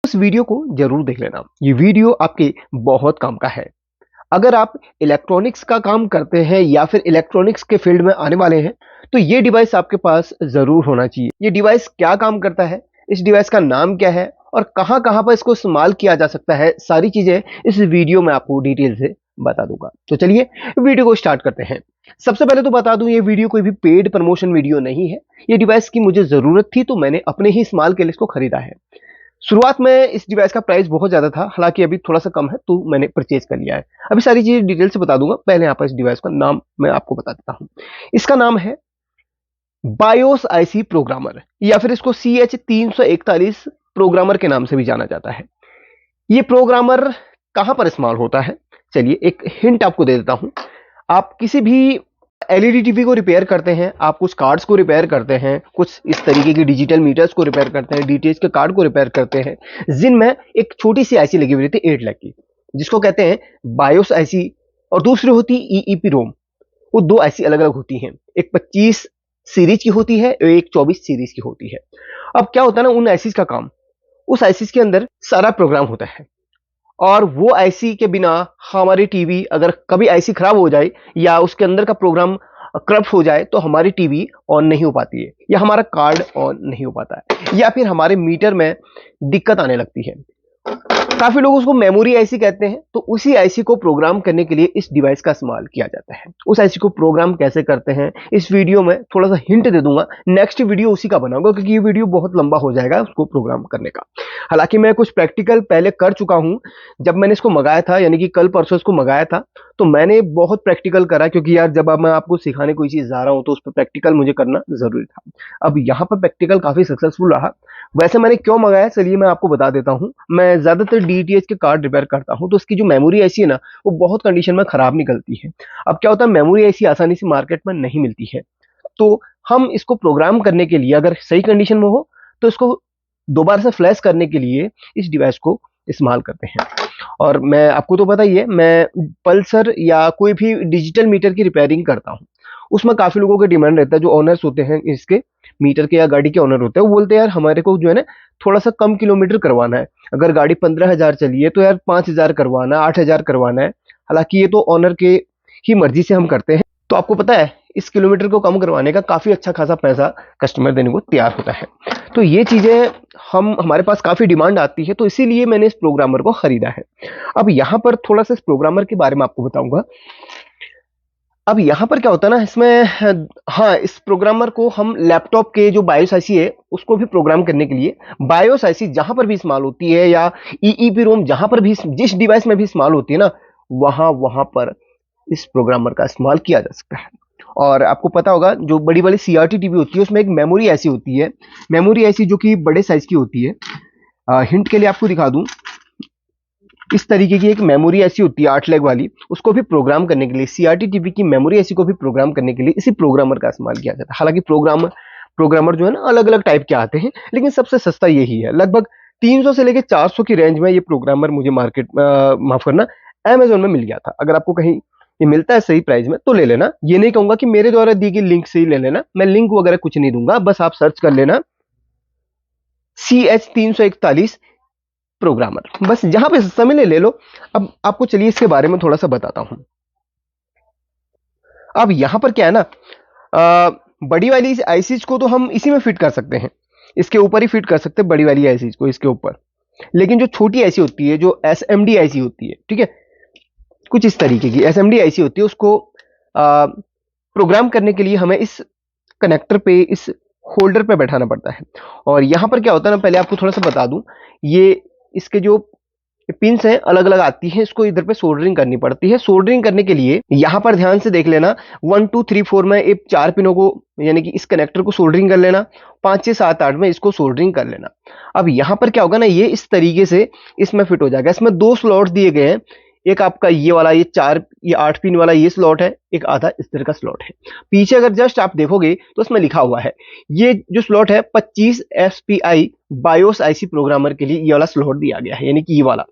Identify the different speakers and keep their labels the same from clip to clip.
Speaker 1: उस वीडियो को जरूर देख लेना। ये वीडियो आपके बहुत काम का है। अगर आप इलेक्ट्रॉनिक्स का काम करते हैं या फिर इलेक्ट्रॉनिक्स के फील्ड में आने वाले हैं तो ये डिवाइस आपके पास जरूर होना चाहिए। ये डिवाइस क्या काम करता है, इस डिवाइस का नाम क्या है और कहां कहां पर इसको इस्तेमाल किया जा सकता है, सारी चीजें इस वीडियो में आपको डिटेल से बता दूंगा। तो चलिए वीडियो को स्टार्ट करते हैं। सबसे पहले तो बता दूं, ये वीडियो कोई भी पेड प्रमोशन वीडियो नहीं है। ये डिवाइस की मुझे जरूरत थी तो मैंने अपने ही इस्तेमाल के लिए इसको खरीदा है। शुरुआत में इस डिवाइस का प्राइस बहुत ज़्यादा था, हालांकि अभी थोड़ा सा कम है तो मैंने परचेज कर लिया है। अभी सारी चीज़ें डिटेल से बता दूंगा। पहले यहाँ पर इस डिवाइस का नाम मैं आपको बता देता हूँ। इसका नाम है बायोस आईसी प्रोग्रामर या फिर इसको CH341 प्रोग्रामर के नाम से भी जाना जाता है। ये प्रोग्रामर कहाँ पर इस्तेमाल होता है, चलिए एक हिंट आपको दे देता हूँ। आप किसी भी एलईडी टीवी को रिपेयर करते हैं, आप कुछ कार्ड्स को रिपेयर करते हैं, कुछ इस तरीके की डिजिटल मीटर्स को रिपेयर करते हैं, डीटीएच के कार्ड को रिपेयर करते हैं, जिनमें एक छोटी सी आईसी लगी हुई रहती है 8 लाख की, जिसको कहते हैं बायोस आईसी। और दूसरी होती ईईपी रोम। वो दो आईसी अलग अलग होती हैं, एक 25 सीरीज की होती है और एक 24 सीरीज की होती है। अब क्या होता है ना, उन आईसीज का काम, उस आईसीज के अंदर सारा प्रोग्राम होता है और वो आईसी के बिना हमारी टीवी, अगर कभी आईसी खराब हो जाए या उसके अंदर का प्रोग्राम करप्ट हो जाए तो हमारी टीवी ऑन नहीं हो पाती है या हमारा कार्ड ऑन नहीं हो पाता है या फिर हमारे मीटर में दिक्कत आने लगती है। काफी लोग उसको मेमोरी आईसी कहते हैं। तो उसी आईसी को प्रोग्राम करने के लिए इस डिवाइस का इस्तेमाल किया जाता है। उस आईसी को प्रोग्राम कैसे करते हैं इस वीडियो में थोड़ा सा हिंट दे दूंगा। नेक्स्ट वीडियो उसी का बनाऊंगा क्योंकि ये वीडियो बहुत लंबा हो जाएगा उसको प्रोग्राम करने का। हालांकि मैं कुछ प्रैक्टिकल पहले कर चुका हूं। जब मैंने इसको मंगाया था, यानी कि कल परसों इसको मंगाया था, तो मैंने बहुत प्रैक्टिकल करा क्योंकि यार जब अब मैं आपको सिखाने कोई चीज जा रहा हूं तो उस पर प्रैक्टिकल मुझे करना जरूरी था। अब यहाँ पर प्रैक्टिकल काफी सक्सेसफुल रहा। वैसे मैंने क्यों मंगाया, चलिए मैं आपको बता देता हूँ। मैं ज्यादातर डीटीएच के कार्ड रिपेयर करता हूँ तो उसकी जो मेमोरी आईसी है ना, वो बहुत कंडीशन में खराब निकलती है। अब क्या होता है, मेमोरी आईसी आसानी से मार्केट में नहीं मिलती है, तो हम इसको प्रोग्राम करने के लिए अगर सही कंडीशन में हो तो इसको दोबारा से फ्लैश करने के लिए इस डिवाइस को इस्तेमाल करते हैं। और मैं आपको तो पता ही है, मैं पल्सर या कोई भी डिजिटल मीटर की रिपेयरिंग करता हूँ। उसमें काफी लोगों का डिमांड रहता है, जो ओनर्स होते हैं इसके मीटर के या गाड़ी के ओनर होते हैं, वो बोलते हैं यार हमारे को जो है ना थोड़ा सा कम किलोमीटर करवाना है। अगर गाड़ी 15,000 चली है तो यार 5,000 करवाना है, 8,000 करवाना है। हालांकि ये तो ओनर के ही मर्जी से हम करते हैं। तो आपको पता है इस किलोमीटर को कम करवाने का काफी अच्छा खासा पैसा कस्टमर देने को तैयार होता है। तो ये चीजें हमारे पास काफी डिमांड आती है, तो इसीलिए मैंने इस प्रोग्रामर को खरीदा है। अब यहाँ पर थोड़ा सा इस प्रोग्रामर के बारे में आपको बताऊंगा। अब यहाँ पर क्या होता है ना इसमें, हाँ, इस प्रोग्रामर को हम लैपटॉप के जो बायोस आईसी है उसको भी प्रोग्राम करने के लिए, बायोस आईसी जहां पर भी इस्तेमाल होती है या ईईपी रोम जहां पर भी, जिस डिवाइस में भी इस्तेमाल होती है ना, वहां वहां पर इस प्रोग्रामर का इस्तेमाल किया जा सकता है। और आपको पता होगा जो बड़ी वाली सीआरटी टीवी होती है उसमें एक मेमोरी ऐसी होती है, मेमोरी ऐसी जो कि बड़े साइज की होती है। हिंट के लिए आपको दिखा दूं, इस तरीके की एक मेमोरी ऐसी होती है 8 लेग वाली, उसको भी प्रोग्राम करने के लिए, सीआरटी टीवी की मेमोरी ऐसी को भी प्रोग्राम करने के लिए इसी प्रोग्रामर का इस्तेमाल किया जाता है। हालांकि प्रोग्रामर जो है ना अलग अलग टाइप के आते हैं, लेकिन सबसे सस्ता यही है। लगभग 300 से लेकर 400 की रेंज में ये प्रोग्रामर मुझे मार्केट, माफ करना, अमेजोन में मिल गया था। अगर आपको कहीं ये मिलता है सही प्राइस में तो ले लेना। ये नहीं कहूंगा कि मेरे द्वारा दी गई लिंक से ही ले लेना, मैं लिंक वगैरह कुछ नहीं दूंगा, बस आप सर्च कर लेना CH341 प्रोग्रामर, बस जहां पे समय ले लो। अब आपको चलिए इसके बारे में थोड़ा सा बताता हूं। अब यहां पर क्या है ना, बड़ी वाली आईसीज को तो हम इसी में फिट कर सकते हैं, इसके ऊपर ही फिट कर सकते हैं बड़ी वाली आईसीज को इसके ऊपर। लेकिन जो छोटी आईसी होती है, जो एसएमडी आईसी होती है, ठीक है, कुछ इस तरीके की एसएमडी आईसी होती है, उसको प्रोग्राम करने के लिए हमें इस कनेक्टर पे, इस होल्डर पे बैठाना पड़ता है। और यहां पर क्या होता है ना, पहले आपको थोड़ा सा बता दूं, ये इसके जो पिंस हैं अलग अलग आती हैं, इसको इधर पे सोल्डरिंग करनी पड़ती है। सोल्डरिंग करने के लिए यहां पर ध्यान से देख लेना, 1 2 3 4 में एक 4 पिनों को, यानी कि इस कनेक्टर को सोल्डरिंग कर लेना, 5 6 7 8 में इसको सोल्डरिंग कर लेना। अब यहां पर क्या होगा ना, ये इस तरीके से इसमें फिट हो जाएगा। इसमें 2 स्लॉट दिए गए हैं, एक आपका ये वाला, ये 8 पिन वाला ये स्लॉट है, एक आधा इस तरह का स्लॉट है। पीछे अगर जस्ट आप देखोगे तो इसमें लिखा हुआ है, ये जो स्लॉट है 25 एफपीआई बायोस आईसी प्रोग्रामर के लिए ये वाला स्लॉट दिया गया है, यानी कि ये वाला,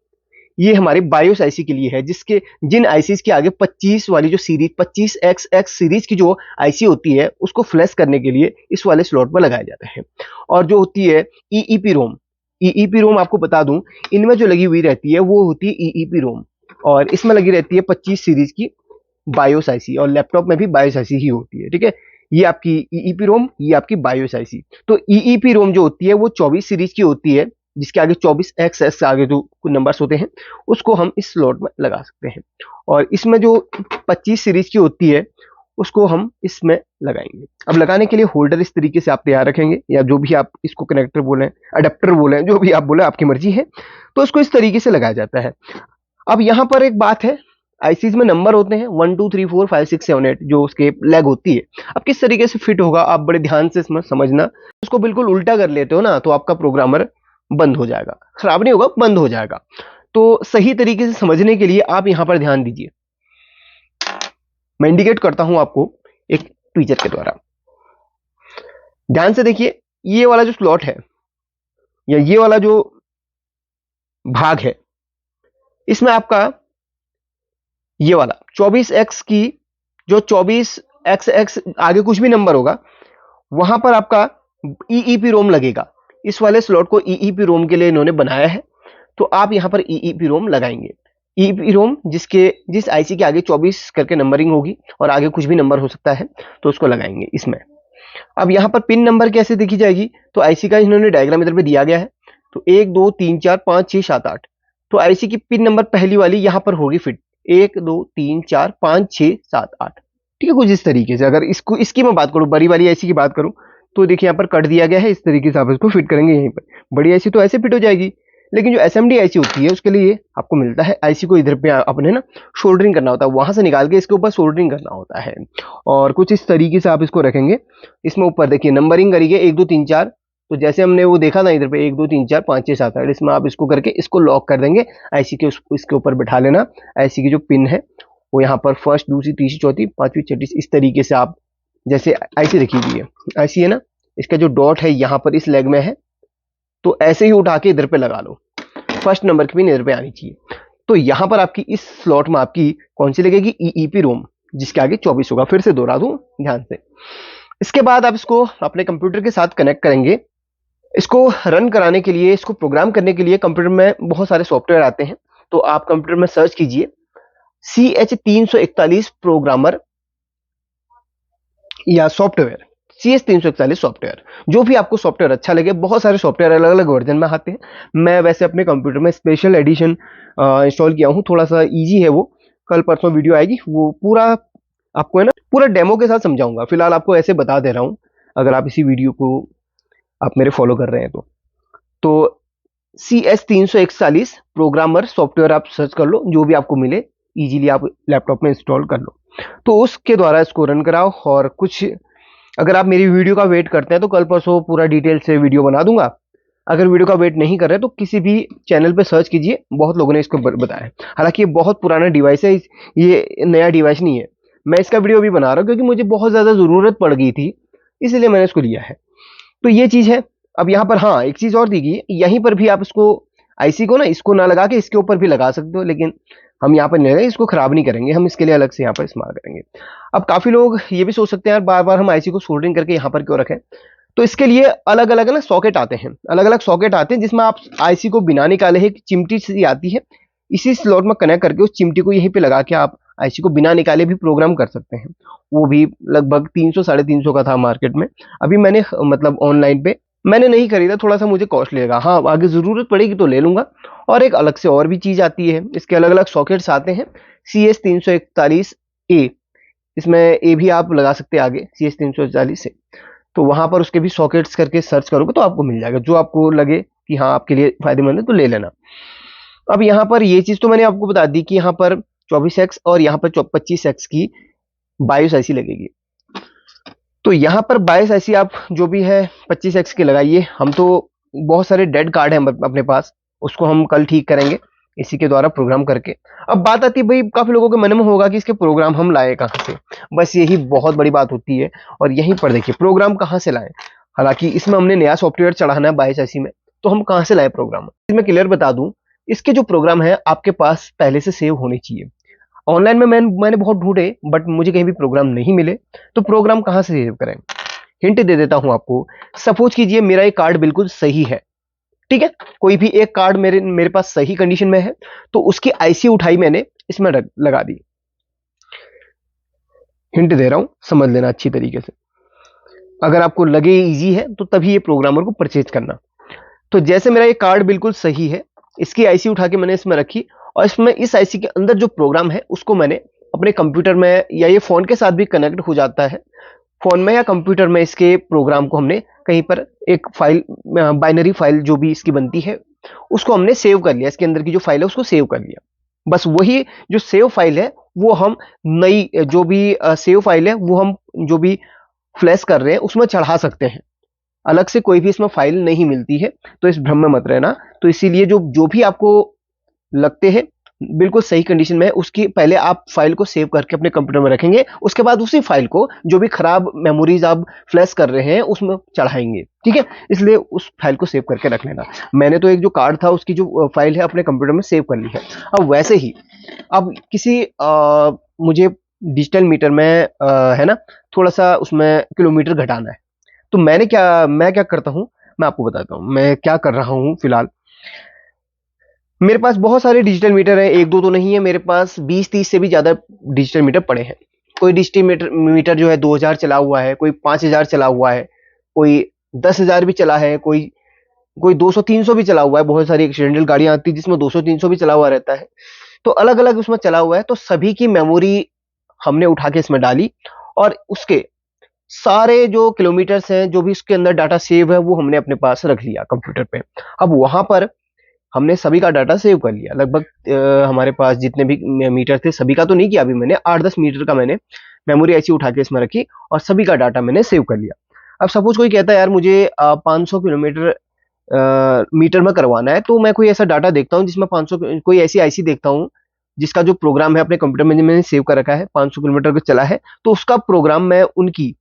Speaker 1: ये हमारे बायोस आईसी के लिए है, जिसके जिन आईसीज के आगे 25 वाली जो सीरीज 25XX सीरीज की जो आईसी होती है उसको फ्लैश करने के लिए इस वाले स्लॉट पर लगाए जाते हैं। और जो होती है ईईपी रोम, ईईपी रोम आपको बता दूं, इनमें जो लगी हुई रहती है वो होती है ईईपी रोम, और इसमें लगी रहती है 25 सीरीज की बायोस आईसी, और लैपटॉप में भी बायोस आईसी ही होती है। ठीक है, ये आपकी ईईपी रोम, ये आपकी बायोस आईसी। तो ईईपी रोम जो होती है वो 24 सीरीज की होती है, जिसके आगे 24XX आगे जो कुछ नंबर्स होते हैं उसको हम इस स्लॉट में लगा सकते हैं, और इसमें जो 25 सीरीज की होती है उसको हम इसमें लगाएंगे। अब लगाने के लिए होल्डर इस तरीके से आप तैयार रखेंगे, या जो भी आप इसको कनेक्टर बोले, अडेप्टर बोले, जो भी आप बोले आपकी मर्जी है, तो इसको इस तरीके से लगाया जाता है। अब यहाँ पर एक बात है, आईसीज में नंबर होते हैं 1 2 3 4 5 6 7 8 जो उसके लेग होती है। अब किस तरीके से फिट होगा आप बड़े ध्यान से इसमें समझना। उसको बिल्कुल उल्टा कर लेते हो ना तो आपका प्रोग्रामर बंद हो जाएगा, खराब नहीं होगा, बंद हो जाएगा। तो सही तरीके से समझने के लिए आप यहाँ पर ध्यान दीजिए। मैं इंडिकेट करता हूं आपको एक ट्वीजर के द्वारा, ध्यान से देखिए। ये वाला जो स्लॉट है या ये वाला जो भाग है, इसमें आपका ये वाला 24x की जो 24XX आगे कुछ भी नंबर होगा वहां पर आपका ईईपी रोम लगेगा। इस वाले स्लॉट को ईईपी रोम के लिए इन्होंने बनाया है, तो आप यहां पर ईईपी रोम लगाएंगे। ईईपी रोम जिस आईसी के आगे 24 करके नंबरिंग होगी और आगे कुछ भी नंबर हो सकता है, तो उसको लगाएंगे इसमें। अब यहां पर पिन नंबर कैसे देखी जाएगी, तो आईसी का इन्होंने डायग्राम इधर पे दिया गया है। तो 1 2 3 4 5 6 7 8, तो आईसी की पिन नंबर पहली वाली यहां पर होगी फिट, 1 2 3 4 5 6 7 8। ठीक है, कुछ इस तरीके से। अगर इसकी मैं बात करूं, बड़ी वाली आईसी की बात करूं, तो देखिए यहाँ पर कट दिया गया है, इस तरीके से आप इसको फिट करेंगे यहीं पर। बड़ी आईसी तो ऐसे फिट हो जाएगी, लेकिन जो एसएमडी आईसी होती है उसके लिए आपको मिलता है आईसी को इधर पे अपने ना सोल्डरिंग करना होता है, वहां से निकाल के इसके ऊपर सोल्डरिंग करना होता है, और कुछ इस तरीके से आप इसको रखेंगे। इसमें ऊपर देखिए नंबरिंग करिए 1 2 3 4, तो जैसे हमने वो देखा था इधर पे 1 2 3 4 5 6 7 8, इसमें आप इसको करके इसको लॉक कर देंगे, आईसी के इसके ऊपर बैठा लेना। आईसी की जो पिन है वो यहाँ पर फर्स्ट दूसरी तीसरी चौथी पांचवी छठी, इस तरीके से आप जैसे आईसी रखी हुई है, आईसी है ना, इसका जो डॉट है यहाँ पर इस लेग में है, तो ऐसे ही उठा के इधर पे लगा लो, फर्स्ट नंबर की पिन इधर पे आनी चाहिए। तो यहां पर आपकी इस स्लॉट में आपकी कौन सी लगेगी, ईईपी रोम, जिसके आगे 24 होगा। फिर से दोहरा दूं ध्यान से। इसके बाद आप इसको अपने कंप्यूटर के साथ कनेक्ट करेंगे। इसको रन कराने के लिए, इसको प्रोग्राम करने के लिए कंप्यूटर में बहुत सारे सॉफ्टवेयर आते हैं, तो आप कंप्यूटर में सर्च कीजिए CH341 प्रोग्रामर या सॉफ्टवेयर, CS341 सॉफ्टवेयर। जो भी आपको सॉफ्टवेयर अच्छा लगे, बहुत सारे सॉफ्टवेयर अलग अलग वर्जन में आते हैं। मैं वैसे अपने कंप्यूटर में स्पेशल एडिशन इंस्टॉल किया हूँ, थोड़ा सा इजी है वो। कल परसों वीडियो आएगी, वो पूरा आपको है ना पूरा डेमो के साथ समझाऊंगा। फिलहाल आपको ऐसे बता दे रहा हूँ, अगर आप इसी वीडियो को आप मेरे फॉलो कर रहे हैं तो CS341 प्रोग्रामर सॉफ्टवेयर आप सर्च कर लो, जो भी आपको मिले इजीली आप लैपटॉप में इंस्टॉल कर लो। तो उसके द्वारा इसको रन कराओ, और कुछ अगर आप मेरी वीडियो का वेट करते हैं तो कल परसों पूरा डिटेल से वीडियो बना दूंगा। अगर वीडियो का वेट नहीं कर रहे तो किसी भी चैनल पे सर्च कीजिए, बहुत लोगों ने इसको बताया है। हालांकि ये बहुत पुराना डिवाइस है, ये नया डिवाइस नहीं है। मैं इसका वीडियो भी बना रहा हूँ क्योंकि मुझे बहुत ज़्यादा ज़रूरत पड़ गई थी, इसलिए मैंने इसको लिया है। तो ये चीज़ है। अब यहाँ पर हाँ एक चीज़ और दी गई, यहीं पर भी आप इसको आईसी को ना इसको ना लगा के इसके ऊपर भी लगा सकते हो, लेकिन हम यहाँ पर नहीं लगाएंगे, इसको खराब नहीं करेंगे, हम इसके लिए अलग से यहाँ पर इस्तेमाल करेंगे। अब काफ़ी लोग ये भी सोच सकते हैं यार बार बार हम आईसी को सोल्डरिंग करके यहाँ पर क्यों रखें, तो इसके लिए अलग अलग ना सॉकेट आते हैं, अलग अलग सॉकेट आते हैं जिसमें आप आईसी को बिना निकाले एक चिमटी सी आती है, इसी स्लॉट में कनेक्ट करके उस चिमटी को यहीं पे लगा के आप आईसी को बिना निकाले भी प्रोग्राम कर सकते हैं। वो भी लगभग 300 350 का था मार्केट में। अभी मैंने मतलब ऑनलाइन पे मैंने नहीं खरीदा, थोड़ा सा मुझे कॉस्टली लगा। हाँ आगे ज़रूरत पड़ेगी तो ले लूंगा। और एक अलग से और भी चीज़ आती है, इसके अलग अलग सॉकेट्स आते हैं। CS341A, इसमें ए भी आप लगा सकते हैं आगे CS341 से, तो वहां पर उसके भी सॉकेट्स करके सर्च करोगे तो आपको मिल जाएगा, जो आपको लगे कि हाँ आपके लिए फायदेमंद है तो ले लेना। अब यहाँ पर ये चीज़ तो मैंने आपको बता दी कि यहाँ पर 24x और यहाँ पर 25x की बायोस ऐसी लगेगी। तो यहाँ पर बायोस ऐसी आप जो भी है 25x की लगाइए। हम तो बहुत सारे डेड कार्ड हैं अपने पास, उसको हम कल ठीक करेंगे इसी के द्वारा प्रोग्राम करके। अब बात आती है भाई, काफी लोगों के मन में होगा कि इसके प्रोग्राम हम लाए कहाँ से, बस यही बहुत बड़ी बात होती है। और यहीं पर देखिए प्रोग्राम कहाँ से लाएं। हालांकि इसमें हमने नया सॉफ्टवेयर चढ़ाना है बायोस ऐसी में, तो हम कहाँ से लाए प्रोग्राम, इसमें क्लियर बता दूं। इसके जो प्रोग्राम है आपके पास पहले से सेव होने चाहिए। ऑनलाइन में मैंने बहुत ढूंढे बट मुझे कहीं भी प्रोग्राम नहीं मिले, तो प्रोग्राम कहाँ से सेव करें। हिंट दे देता हूं आपको। सपोज कीजिए मेरा ये कार्ड बिल्कुल सही है, ठीक है, कोई भी एक कार्ड मेरे मेरे पास सही कंडीशन में है तो उसकी आईसी उठाई मैंने, इसमें लगा दी। हिंट दे रहा हूं, समझ लेना अच्छी तरीके से। अगर आपको लगे इजी है तो तभी ये प्रोग्रामर को परचेज करना। तो जैसे मेरा ये कार्ड बिल्कुल सही है, इसकी आईसी उठा के मैंने इसमें रखी, और इसमें इस आईसी के अंदर जो प्रोग्राम है उसको मैंने अपने कंप्यूटर में, या ये फोन के साथ भी कनेक्ट हो जाता है, फोन में या कंप्यूटर में इसके प्रोग्राम को हमने कहीं पर एक फाइल, बाइनरी फाइल जो भी इसकी बनती है उसको हमने सेव कर लिया, इसके अंदर की जो फाइल है उसको सेव कर लिया। बस वही जो सेव फाइल है वो हम नई जो भी सेव फाइल है वो हम जो भी फ्लैश कर रहे हैं उसमें चढ़ा सकते हैं। अलग से कोई भी इसमें फाइल नहीं मिलती है, तो इस भ्रम में मत रहना। तो इसीलिए जो जो भी आपको लगते हैं बिल्कुल सही कंडीशन में है, उसकी पहले आप फाइल को सेव करके अपने कंप्यूटर में रखेंगे, उसके बाद उसी फाइल को जो भी खराब मेमोरीज आप फ्लैश कर रहे हैं उसमें चढ़ाएंगे। ठीक है, इसलिए उस फाइल को सेव करके रख लेना। मैंने तो एक जो कार्ड था उसकी जो फाइल है अपने कंप्यूटर में सेव कर ली है। अब वैसे ही अब किसी मुझे डिजिटल मीटर में है ना, थोड़ा सा उसमें किलोमीटर घटाना है, तो मैं क्या करता हूं, मैं आपको बताता हूं मैं क्या कर रहा हूं फिलहाल। मेरे पास बहुत सारे डिजिटल मीटर हैं, एक दो तो नहीं है, मेरे पास 20-30 से भी ज्यादा डिजिटल मीटर पड़े हैं। कोई डिजिटल मीटर जो है 2000 चला हुआ है, कोई 5000 चला हुआ है, कोई 10,000 भी चला है, कोई कोई 200-300 भी चला हुआ है। बहुत सारी एक्सीडेंटल गाड़ियां आती है जिसमें 200-300 भी चला हुआ रहता है। तो अलग अलग उसमें चला हुआ है, तो सभी की मेमोरी हमने उठा के इसमें डाली, और उसके सारे जो किलोमीटर्स हैं, जो भी उसके अंदर डाटा सेव है, वो हमने अपने पास रख लिया कंप्यूटर पे। अब वहां पर हमने सभी का डाटा सेव कर लिया लगभग। हमारे पास जितने भी मीटर थे सभी का तो नहीं किया, अभी मैंने 8-10 मीटर का मैंने मेमोरी ऐसी उठा के इसमें रखी, और सभी का डाटा मैंने सेव कर लिया। अब सपोज कोई कहता है यार मुझे 500 किलोमीटर मीटर में करवाना है, तो मैं कोई ऐसा डाटा देखता हूँ जिसमें 500, कोई ऐसी आईसी देखता हूँ जिसका जो प्रोग्राम है अपने कंप्यूटर में मैंने सेव कर रखा है, 500 किलोमीटर का चला है, तो उसका प्रोग्राम मैं उनकी,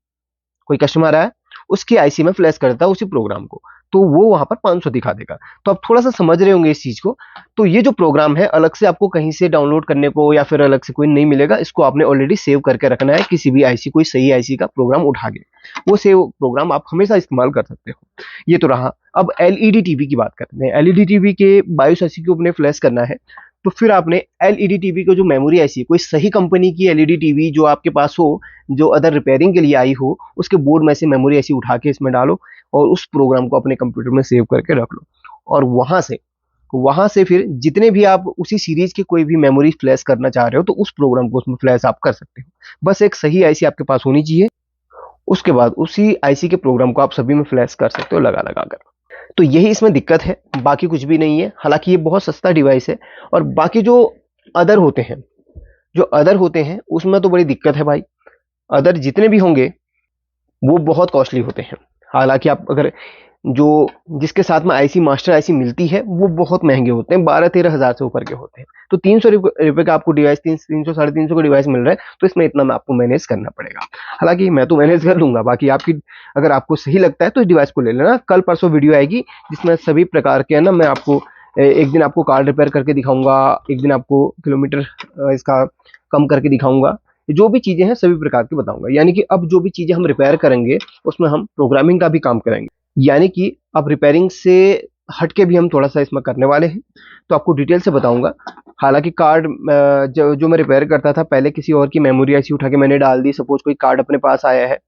Speaker 1: कोई कस्टमर आया उसकी आईसी में फ्लैश करता है उसी प्रोग्राम को, तो वो वहां पर 500 दिखा देगा। तो आप थोड़ा सा समझ रहे होंगे इस चीज को। तो ये जो प्रोग्राम है अलग से आपको कहीं से डाउनलोड करने को या फिर अलग से कोई नहीं मिलेगा, इसको आपने ऑलरेडी सेव करके रखना है किसी भी आईसी, कोई सही आईसी का प्रोग्राम उठा के, वो सेव प्रोग्राम आप हमेशा इस्तेमाल कर सकते हो। ये तो रहा। अब एलईडी टीवी की बात करते हैं। एलईडी टीवी के बायोस आईसी को अपने फ्लैश करना है, तो फिर आपने एलईडी टीवी को जो मेमोरी आईसी, कोई सही कंपनी की एलईडी टीवी जो आपके पास हो, जो अदर रिपेयरिंग के लिए आई हो, उसके बोर्ड में से मेमोरी ऐसी उठा के इसमें डालो, और उस प्रोग्राम को अपने कंप्यूटर में सेव करके रख लो। और वहां से फिर जितने भी आप उसी सीरीज के कोई भी मेमोरी फ्लैश करना चाह रहे हो, तो उस प्रोग्राम को उसमें फ्लैश आप कर सकते हो। बस एक सही आईसी आपके पास होनी चाहिए, उसके बाद उसी आईसी के प्रोग्राम को आप सभी में फ्लैश कर सकते हो लगा लगा कर। तो यही इसमें दिक्कत है, बाकी कुछ भी नहीं है। हालांकि ये बहुत सस्ता डिवाइस है, और बाकी जो अदर होते हैं, उसमें तो बड़ी दिक्कत है भाई। अदर जितने भी होंगे वो बहुत कॉस्टली होते हैं। हालांकि आप अगर जो जिसके साथ में आईसी, मास्टर आईसी मिलती है, वो बहुत महंगे होते हैं, 12-13 हजार से ऊपर के होते हैं। तो 300 रुपए का आपको डिवाइस, 300 350 का डिवाइस मिल रहा है, तो इसमें इतना में आपको मैनेज करना पड़ेगा। हालांकि मैं तो मैनेज कर लूंगा, बाकी आपकी, अगर आपको सही लगता है तो इस डिवाइस को ले लेना। कल परसों वीडियो आएगी जिसमें सभी प्रकार के है ना, मैं आपको एक दिन आपको कार रिपेयर करके दिखाऊंगा, एक दिन आपको किलोमीटर इसका कम करके दिखाऊंगा, जो भी चीजें हैं सभी प्रकार की बताऊंगा। यानी कि अब जो भी चीजें हम रिपेयर करेंगे उसमें हम प्रोग्रामिंग का भी काम करेंगे, यानी कि अब रिपेयरिंग से हटके भी हम थोड़ा सा इसमें करने वाले हैं, तो आपको डिटेल से बताऊंगा। हालांकि कार्ड जो मैं रिपेयर करता था पहले, किसी और की मेमोरी ऐसी उठा के मैंने डाल दी। सपोज कोई कार्ड अपने पास आया है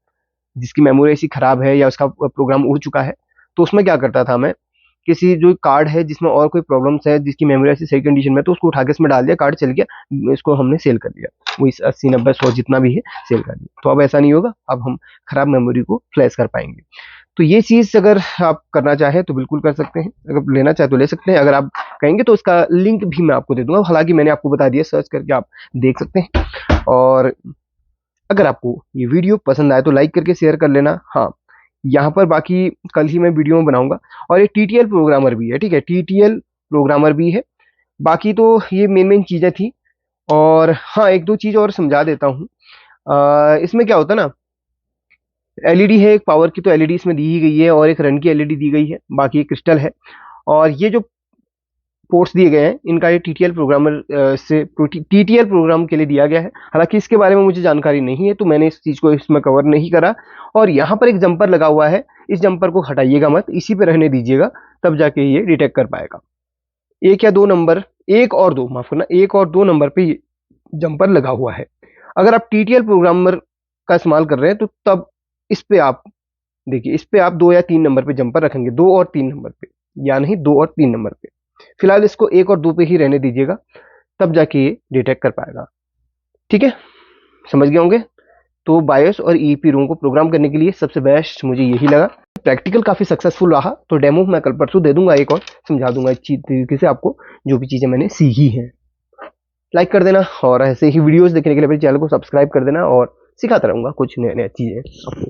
Speaker 1: जिसकी मेमोरी ऐसी खराब है या उसका प्रोग्राम उड़ चुका है, तो उसमें क्या करता था मैं, किसी जो कार्ड है जिसमें और कोई प्रॉब्लम्स है, जिसकी मेमोरी ऐसी सही कंडीशन में, तो उसको उठा के इसमें डाल दिया, कार्ड चल गया, इसको हमने सेल कर दिया, वो इस 80-90-100 जितना भी है सेल कर दिया। तो अब ऐसा नहीं होगा, अब हम खराब मेमोरी को फ्लैश कर पाएंगे। तो ये चीज अगर आप करना चाहें तो बिल्कुल कर सकते हैं, अगर लेना चाहे तो ले सकते हैं। अगर आप कहेंगे तो उसका लिंक भी मैं आपको दे दूंगा, हालांकि मैंने आपको बता दिया, सर्च करके आप देख सकते हैं। और अगर आपको ये वीडियो पसंद आए तो लाइक करके शेयर कर लेना। हाँ, यहाँ पर बाकी कल ही मैं वीडियो में बनाऊंगा। और ये टीटीएल प्रोग्रामर भी है, ठीक है, टीटीएल प्रोग्रामर भी है। बाकी तो ये मेन मेन चीजें थी। और हाँ, एक दो चीज और समझा देता हूँ। इसमें क्या होता है ना, एलईडी है एक पावर की, तो एलईडी इसमें दी ही गई है, और एक रन की एलईडी दी गई है, बाकी क्रिस्टल है। और ये जो पोर्ट्स दिए गए हैं, इनका ये टीटीएल प्रोग्रामर से टीटीएल प्रोग्राम के लिए दिया गया है। हालांकि इसके बारे में मुझे जानकारी नहीं है, तो मैंने इस चीज़ को इसमें कवर नहीं करा। और यहाँ पर एक जंपर लगा हुआ है, इस जंपर को हटाइएगा मत, इसी पे रहने दीजिएगा, तब जाके ये डिटेक्ट कर पाएगा। एक या दो नंबर, एक और दो, माफ करना, एक और दो नंबर पे ये जंपर लगा हुआ है। अगर आप टीटीएल प्रोग्रामर का इस्तेमाल कर रहे हैं तो तब इस पे आप देखिए, इस पे आप 2 या 3 नंबर पे जंपर रखेंगे, 2 और 3 नंबर पे, या नहीं 2 और 3 नंबर पे। फिलहाल इसको 1 और 2 पे ही रहने दीजिएगा, तब जाके ये डिटेक्ट कर पाएगा। ठीक है, समझ गए होंगे। तो बायोस और ईईपी रोम को प्रोग्राम करने के लिए सबसे बेस्ट मुझे यही लगा। प्रैक्टिकल काफ़ी सक्सेसफुल रहा, तो डेमो मैं कल परसों दे दूंगा एक और, समझा दूंगा अच्छी तरीके से आपको जो भी चीज़ें मैंने सीखी हैं। लाइक कर देना और ऐसे ही वीडियोस देखने के लिए मेरे चैनल को सब्सक्राइब कर देना, और सिखाता रहूँगा कुछ नए नए चीज़ें आपको।